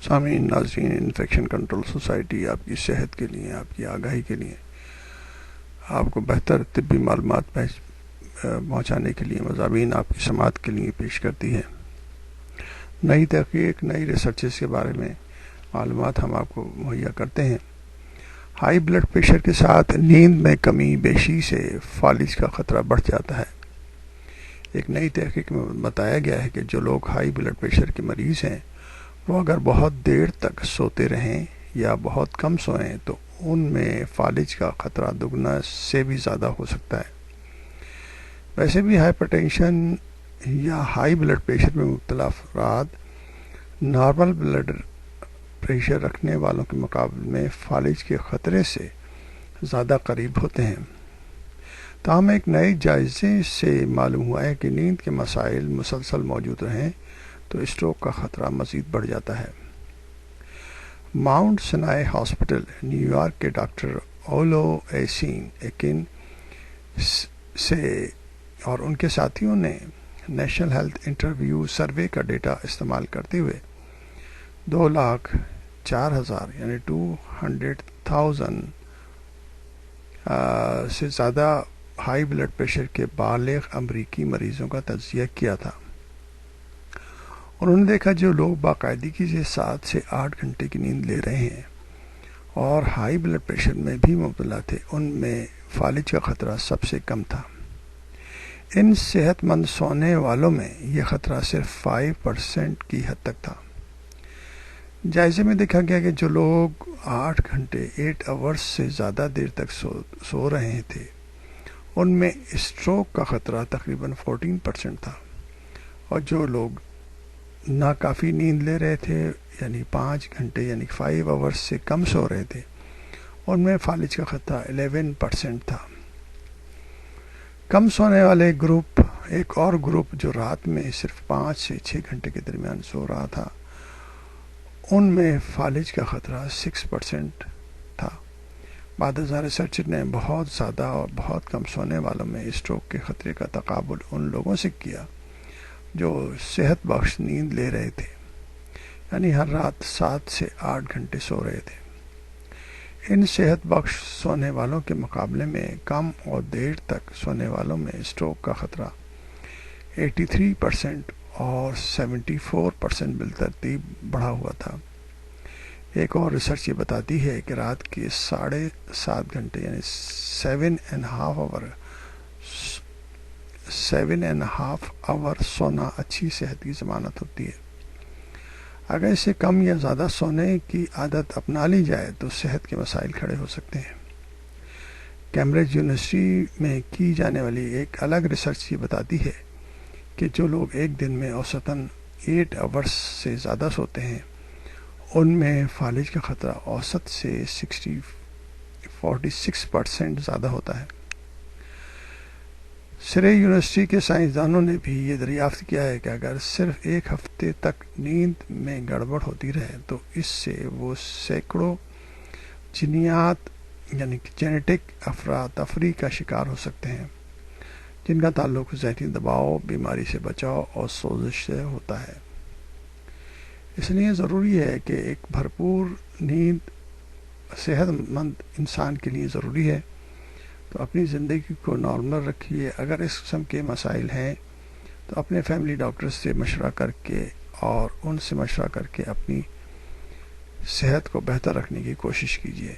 سامعین ناظرین، infection control society آپ کی صحت کے لیے، آپ کی آگاہی کے لیے، آپ کو بہتر طبی معلومات پہنچانے کے لیے مضامین آپ کی سماعت کے لیے پیش کرتی ہے۔ نئی تحقیق، نئی ریسرچز کے بارے میں معلومات ہم آپ کو مہیا کرتے ہیں۔ ہائی بلڈ پریشر کے ساتھ نیند میں کمی بیشی سے فالج کا خطرہ بڑھ جاتا ہے۔ ایک نئی تحقیق میں بتایا گیا ہے کہ جو لوگ ہائی بلڈ پریشر کے مریض ہیں وہ اگر بہت دیر تک سوتے رہیں یا بہت کم سوئیں تو ان میں فالج کا خطرہ دگنا سے بھی زیادہ ہو سکتا ہے۔ ویسے بھی ہائپر ٹینشن یا ہائی بلڈ پریشر میں مبتلا افراد نارمل بلڈ پریشر رکھنے والوں کے مقابلے میں فالج کے خطرے سے زیادہ قریب ہوتے ہیں۔ تاہم ایک نئے جائزے سے معلوم ہوا ہے کہ نیند کے مسائل مسلسل موجود رہیں تو اسٹروک کا خطرہ مزید بڑھ جاتا ہے۔ ماؤنٹ سنائے ہاسپٹل، نیو یارک کے ڈاکٹر اولو ایسین ایکن سے اور ان کے ساتھیوں نے نیشنل ہیلتھ انٹرویو سروے کا ڈیٹا استعمال کرتے ہوئے 2,04,000 یعنی 200,000 سے زیادہ ہائی بلڈ پریشر کے بالغ امریکی مریضوں کا تجزیہ کیا تھا۔ انہوں نے دیکھا جو لوگ باقاعدگی سے 7 سے 8 گھنٹے کی نیند لے رہے ہیں اور ہائی بلڈ پریشر میں بھی مبتلا تھے، ان میں فالج کا خطرہ سب سے کم تھا۔ ان صحت مند سونے والوں میں یہ خطرہ صرف 5% کی حد تک تھا۔ جائزے میں دیکھا گیا کہ جو لوگ 8 گھنٹے 8 آورز سے زیادہ دیر تک سو رہے تھے ان میں اسٹروک کا خطرہ تقریباً 14% تھا، اور جو لوگ ناکافی نیند لے رہے تھے یعنی 5 گھنٹے یعنی 5 آورز سے کم سو رہے تھے ان میں فالج کا خطرہ 11% تھا۔ کم سونے والے گروپ، ایک اور گروپ جو رات میں صرف 5 سے 6 گھنٹے کے درمیان سو رہا تھا، ان میں فالج کا خطرہ 6% تھا۔ بعد ازاں ریسرچر نے بہت زیادہ اور بہت کم سونے والوں میں اسٹروک کے خطرے کا تقابل ان لوگوں سے کیا جو صحت بخش نیند لے رہے تھے، یعنی ہر رات 7 سے 8 گھنٹے سو رہے تھے۔ ان صحت بخش سونے والوں کے مقابلے میں کم اور دیر تک سونے والوں میں اسٹروک کا خطرہ 83% اور 74% بالترتیب بڑھا ہوا تھا۔ ایک اور ریسرچ یہ بتاتی ہے کہ رات کے 7.5 گھنٹے یعنی 7.5 آور سونا اچھی صحت کی ضمانت ہوتی ہے۔ اگر اسے کم یا زیادہ سونے کی عادت اپنا لی جائے تو صحت کے مسائل کھڑے ہو سکتے ہیں۔ کیمبرج یونیورسٹی میں کی جانے والی ایک الگ ریسرچ یہ بتاتی ہے کہ جو لوگ ایک دن میں اوسطاً 8 آورز سے زیادہ سوتے ہیں ان میں فالج کا خطرہ اوسط سے 46% زیادہ ہوتا ہے۔ سرے یونیورسٹی کے سائنسدانوں نے بھی یہ دریافت کیا ہے کہ اگر صرف ایک ہفتے تک نیند میں گڑبڑ ہوتی رہے تو اس سے وہ سینکڑوں جینیات یعنی جینیٹک افراتفری کا شکار ہو سکتے ہیں جن کا تعلق ذہنی دباؤ، بیماری سے بچاؤ اور سوزش سے ہوتا ہے۔ اس لیے ضروری ہے کہ ایک بھرپور نیند صحت مند انسان کے لیے ضروری ہے، تو اپنی زندگی کو نارمل رکھیے۔ اگر اس قسم کے مسائل ہیں تو اپنے فیملی ڈاکٹر سے مشورہ کر کے اور ان سے مشورہ کر کے اپنی صحت کو بہتر رکھنے کی کوشش کیجیے۔